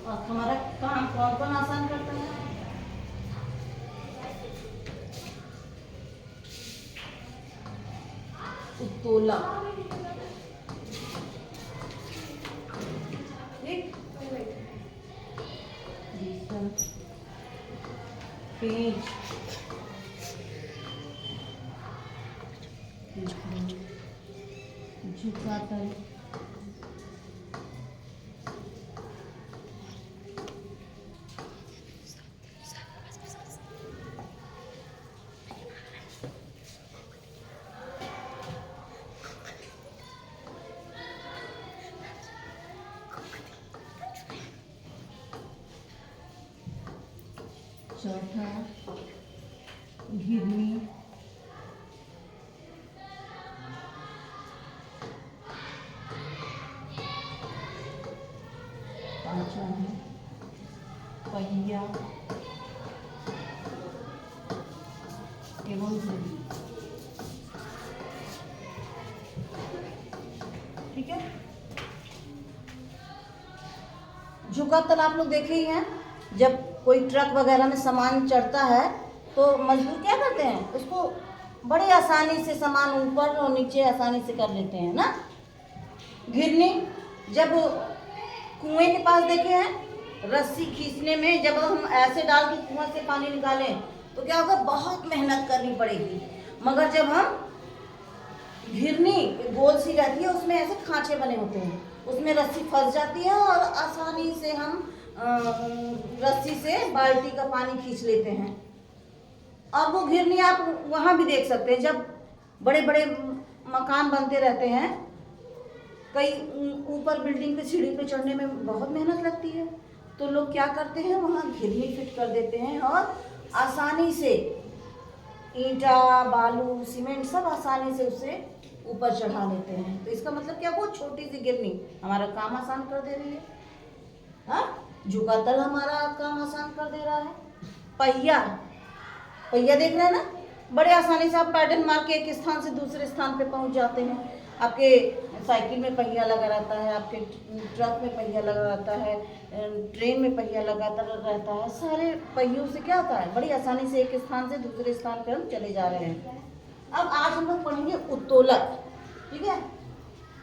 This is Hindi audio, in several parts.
और तुम्हारा काम कौन कौन आसान करता है? उत्तोलक, ठीक, पेज, झुकातल, चौथा घिरनी, पांचवा है पहिया एवं घड़ी। ठीक है, झुकातल आप लोग देखे ही हैं। जब कोई ट्रक वगैरह में सामान चढ़ता है तो मजदूर क्या करते हैं, उसको बड़े आसानी से सामान ऊपर और नीचे आसानी से कर लेते हैं ना। घिरनी, जब कुएं के पास देखे हैं, रस्सी खींचने में जब हम ऐसे डाल के कुएं से पानी निकालें तो क्या होगा, बहुत मेहनत करनी पड़ेगी। मगर जब हम घिरनी गोल सी रहती है, उसमें ऐसे खांचे बने होते हैं, उसमें रस्सी फंस जाती है और आसानी से हम रस्सी से बाल्टी का पानी खींच लेते हैं। और वो घिरनी आप वहाँ भी देख सकते हैं, जब बड़े बड़े मकान बनते रहते हैं, कई ऊपर बिल्डिंग पे सीढ़ी पे चढ़ने में बहुत मेहनत लगती है, तो लोग क्या करते हैं, वहाँ घिरनी फिट कर देते हैं और आसानी से ईंटा, बालू, सीमेंट सब आसानी से उसे ऊपर चढ़ा लेते हैं। तो इसका मतलब क्या, वो छोटी सी घिरनी हमारा काम आसान कर दे रही है। हाँ, झुकातल हमारा काम आसान कर दे रहा है। पहिया, पहिया देख रहे हैं ना, बड़े आसानी से आप पैडल मार के एक स्थान से दूसरे स्थान पे पहुंच जाते हैं। आपके साइकिल में पहिया लगा रहता है, आपके ट्रक में पहिया लगा रहता है, ट्रेन में पहिया लगाता रहता है। सारे पहियों से क्या होता है, बड़ी आसानी से एक स्थान से दूसरे स्थान पे हम चले जा रहे हैं। अब आज हम लोग पढ़ेंगे उत्तोलक। ठीक है,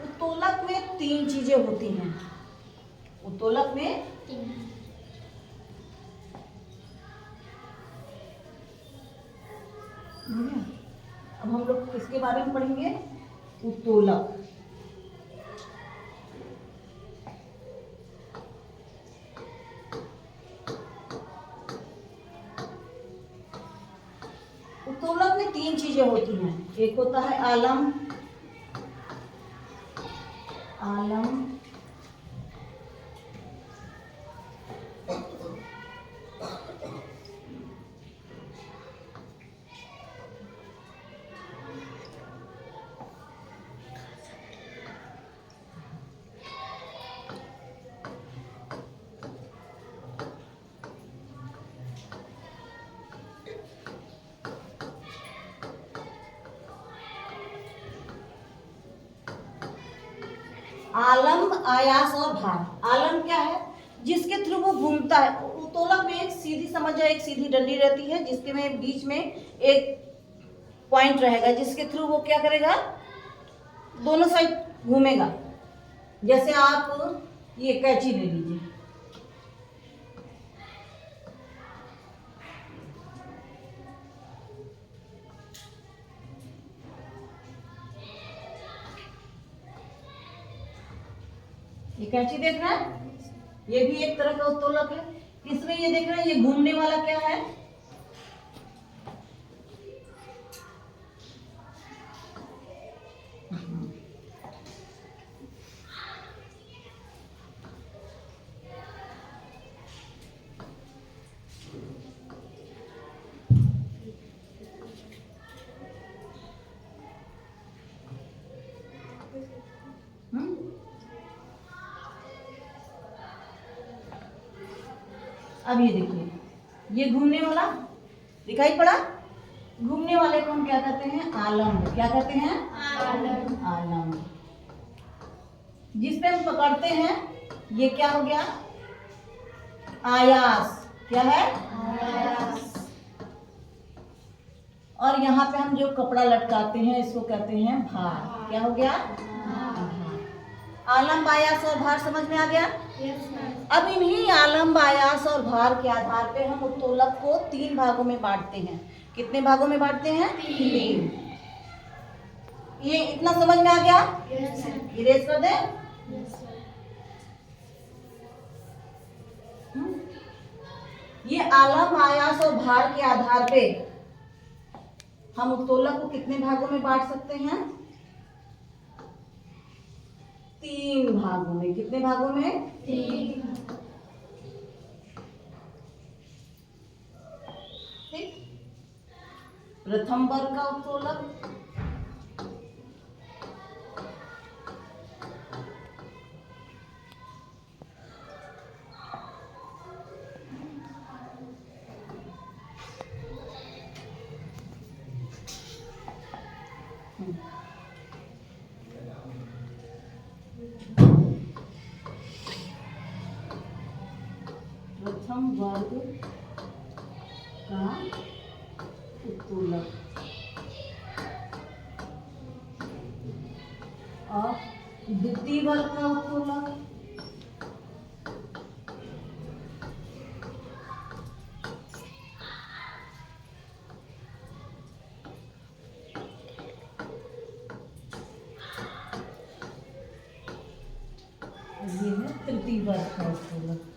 उत्तोलक में 3 चीजें होती हैं। उत्तोलक में अब हम लोग किसके बारे में पढ़ेंगे, उत्तोलक। उत्तोलक में 3 चीजें होती हैं। एक होता है आलम, आलम, आलम, आयास और भार। आलम क्या है, जिसके थ्रू वो घूमता है। उत्तोलक में एक सीधी, समझ जाए, एक सीधी डंडी रहती है जिसके में बीच में एक पॉइंट रहेगा, जिसके थ्रू वो क्या करेगा, दोनों साइड घूमेगा। जैसे आप ये कैंची ले लीजिए, ये कैंची देख रहे हैं, ये भी एक तरह का उत्तोलक है। इसमें ये देख रहे हैं, ये घूमने वाला क्या है, अब ये देखिए, ये घूमने वाला दिखाई पड़ा। घूमने वाले को हम क्या कहते हैं, आलम। क्या कहते हैं, आलम। आलम। जिस पे हम पकड़ते हैं, ये क्या हो गया, आयास। क्या है? आयास। और यहाँ पे हम जो कपड़ा लटकाते हैं इसको कहते हैं भार। क्या हो गया? भार। आलम्ब, आयास और भार समझ में आ गया? अब इन्हीं आलम्ब, आयास और भार के आधार पे हम उत्तोलक को 3 भागों में बांटते हैं। कितने भागों में बांटते हैं? 3। ये इतना समझ में आ गया? इरेज कर दे। ये आलम्ब, आयास और भार के आधार पे हम उत्तोलक को कितने भागों में बांट सकते हैं? 3 भागों में। कितने भागों में? 3। ठीक। प्रथम वर्ग का उत्तोलक, प्रथम वर्ग का उत्तोलक और द्वितीय वर्ग का उत्तोलक, ये है तृतीय वर्ग का उत्तोलक।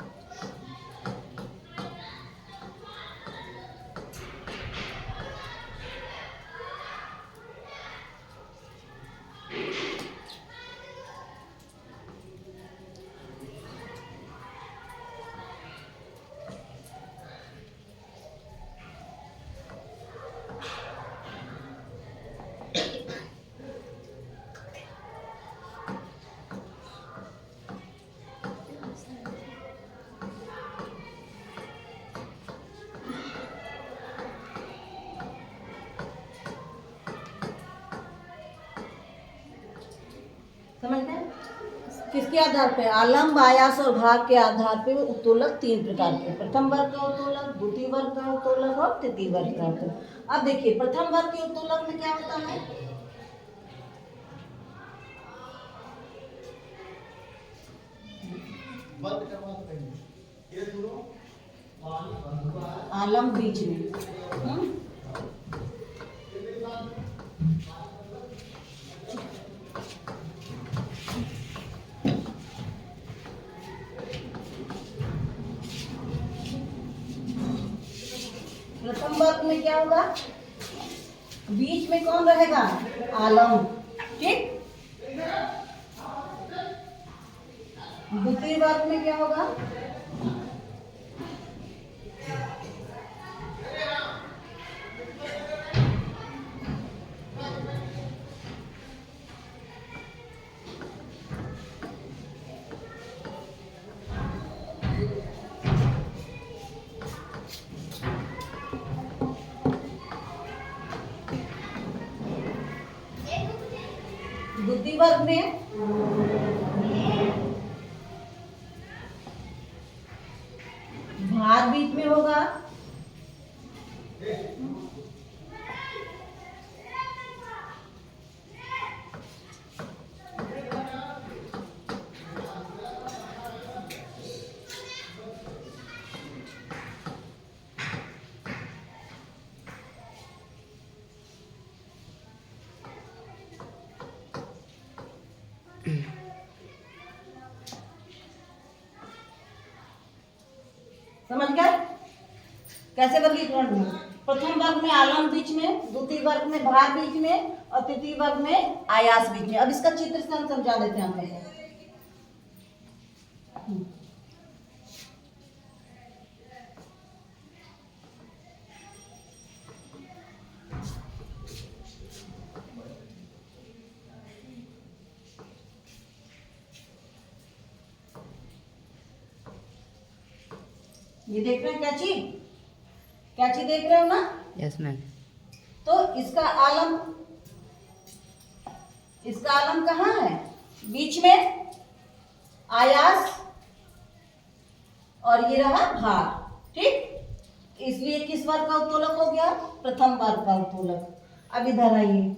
समझ गए? किसके आधार पे? आलम्ब, आयास और भार के आधार पे उत्तोलक 3 प्रकार के। प्रथम वर्ग का उत्तोलक, द्वितीय वर्ग का उत्तोलक और तृतीय वर्ग का उत्तोलक। अब देखिए प्रथम वर्ग के उत्तोलक में क्या होता है? आलम्ब बीच में, प्रथम वर्ग में क्या होगा? बीच में कौन रहेगा? आलम्ब। ठीक। द्वितीय वर्ग में क्या होगा? द्वितीय वर्ग में भार बीच में होगा, समझ गए? कैसे वर्गीकरण हुआ? प्रथम वर्ग में आलम्ब बीच में, द्वितीय वर्ग में भार बीच में और तृतीय वर्ग में आयास बीच में। अब इसका चित्र से हम समझा देते हैं हम लोग। ये देख रहे हैं क्या चीज? क्या चीज देख रहे हो ना? Yes ma'am. तो इसका आलम कहाँ है? बीच में आयास और ये रहा भार, ठीक। इसलिए किस वर्ग का उत्तोलक हो गया? प्रथम वर्ग का उत्तोलक। अब इधर आइए,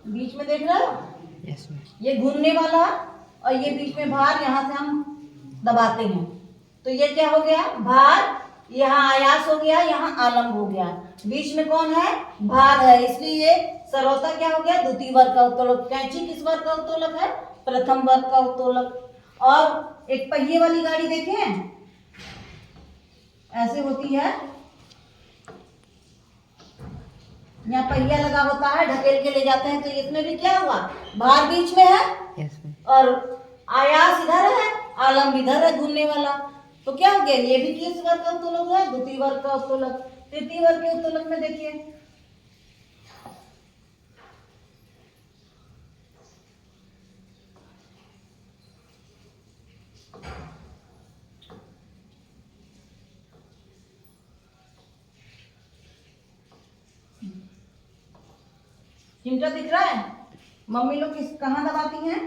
बीच में देख रहे हो? Yes ma'am. ये घूमने वाला और ये बीच में भार, यहाँ से हम दबाते हैं तो ये क्या हो गया? भार। यहाँ आयास हो गया, यहाँ आलम्ब हो गया। बीच में कौन है? भार है, इसलिए ये सर्वथा क्या हो गया? द्वितीय वर्ग का उत्तोलक। कैंची किस वर्ग का उत्तोलक है? प्रथम वर्ग का उत्तोलक। और एक पहिए वाली गाड़ी देखें, ऐसे होती है, यहाँ पहिया लगा होता है, ढकेल के ले जाते हैं। तो इसमें भी क्या हुआ? भार बीच में है यस मैम। और आयास इधर है, आलम्ब इधर है, घूमने वाला। तो क्या हो गया? ये भी किस वर्ग का उत्तोलक है? द्वितीय वर्ग का उत्तोलक। तृतीय वर्ग के उत्तोलक में देखिए, चिमटा दिख रहा है? मम्मी लोग किस कहाँ दबाती हैं?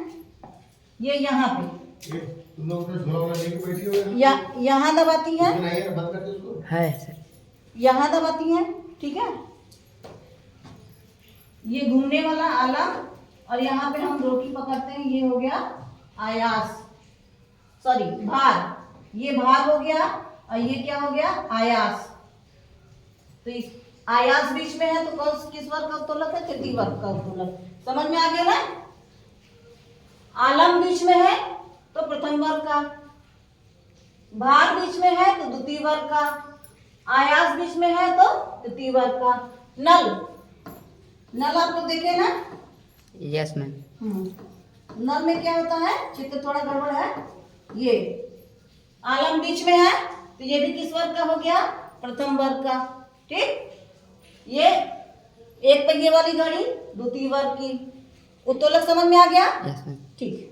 ये यहाँ पे, तुम लोग अपना झोला वाला लेके बैठी हो या यहाँ दबाती हैं, नहीं है, बंद कर दो उसको। है सर। यहाँ दबाती हैं, ठीक है। ये घूमने वाला आलम और यहाँ पे हम रोटी पकड़ते हैं, ये हो गया आयास, सॉरी भार। ये भार हो गया और ये क्या हो गया? आयास। तो इस आयास बीच में है तो कौन किस वर्ग का उत्तोलक है? तृतीय वर्ग का उत्तोलक। समझ में आ गया ना? आलम बीच में है तो प्रथम वर्ग का, भार बीच में है तो द्वितीय वर्ग का, आयास बीच में है तो तृतीय वर्ग का। नल, नल आप लोग देखे ना? Yes ma'am. नल में क्या होता है? चित्र थोड़ा गड़बड़ है। ये आलम बीच में है तो ये भी किस वर्ग का हो गया? प्रथम वर्ग का, ठीक। ये एक पहिए वाली गाड़ी द्वितीय वर्ग की। उत्तोलक समझ में आ गया? Yes ma'am. ठीक।